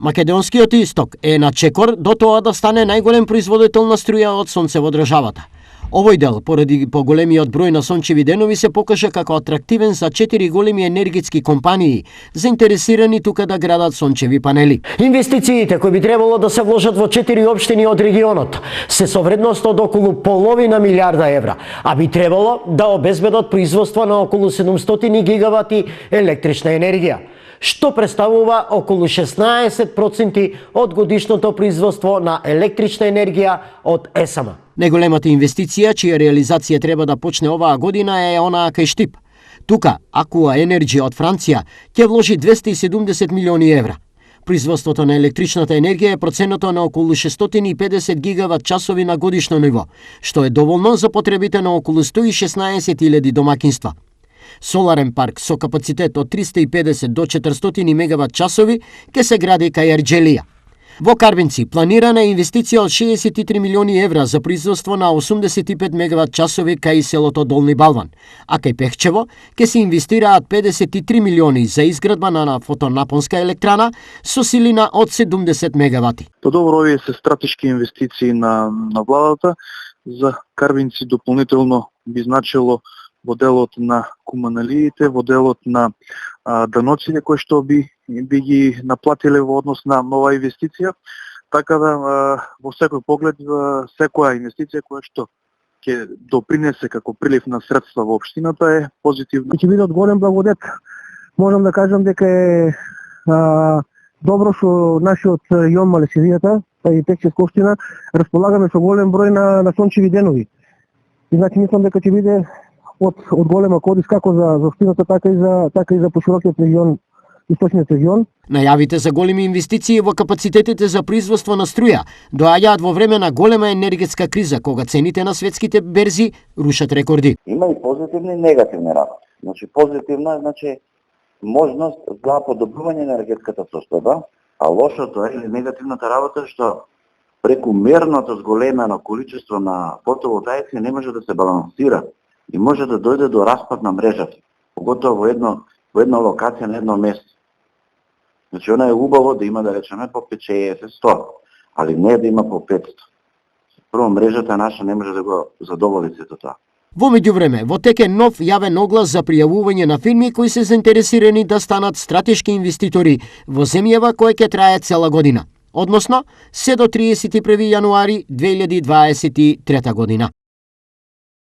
Македонскиот исток е на чекор до тоа да стане најголем производител на струја од сонце во државата. Овој дел, поради поголемиот број на сончеви денови, се покажа како атрактивен за 4 големи енергетски компании, заинтересирани тука да градат сончеви панели. Инвестициите кои би требало да се вложат во 4 општини од регионот се со вредност од околу половина милиарда евра, а би требало да обезбедат производство на околу 700 гигавати електрична енергија, што представува околу 16% од годишното производство на електрична енергија од ЕСАМ. Најголемата инвестиција, чија реализација треба да почне оваа година, е онаа кај Штип. Тука, Акуа Енерджи од Франција ќе вложи 270 милиони евра. Производството на електричната енергија е проценето на околу 650 гигават часови на годишно ниво, што е доволно за потребите на околу 116.000 домакинства. Соларен парк со капацитет од 350 до 400 мегават часови ќе се гради кај Ерџелија. Во Карбинци планирана е инвестиција од 63 милиони евра за производство на 85 мегават часови кај селото Долни Балван, а кај Пехчево ќе се инвестираат 53 милиони за изградба на фотонапонска електрана со силина од 70 мегавати. Подобро, овие се стратешки инвестиции на владата. За Карбинци дополнително би значило во делот на комуналиите, во делот на даноците кои што би ги наплатиле во однос на нова инвестиција, така да во секој поглед секоја инвестиција која што ќе допринесе како прилив на средства во општината е позитивна. Ќе биде од голем благодет. Можам да кажам дека е добро што нашиот регион Малесевијата, и Пехчевска општина, располагаме со голем број на сончеви денови. И значи мислам дека ќе биде од голема корис како за општината, така и за поширокиот регион, источниот регион. Најавите за големи инвестиции во капацитетите за производство на струја доаѓаат во време на голема енергетска криза, кога цените на светските берзи рушат рекорди. Има и позитивни и негативни работи. Значи позитивно е можност за подобрување на енергетската состојба, а лошото е или негативната работа што прекумерното зголемено количество на фотоволтаици не може да се балансира и може да дојде до распад на мрежата, поготово во една локација на едно место. Значи, она е убаво да има, да речеме, по 50-100, али не да има по 500. Прво, мрежата наша не може да го задоволи сето тоа. Во меѓувреме, во тек е нов јавен оглас за пријавување на фирми кои се заинтересирани да станат стратешки инвеститори во земјава кој ќе трае цела година, односно се до 31 јануари 2023 година.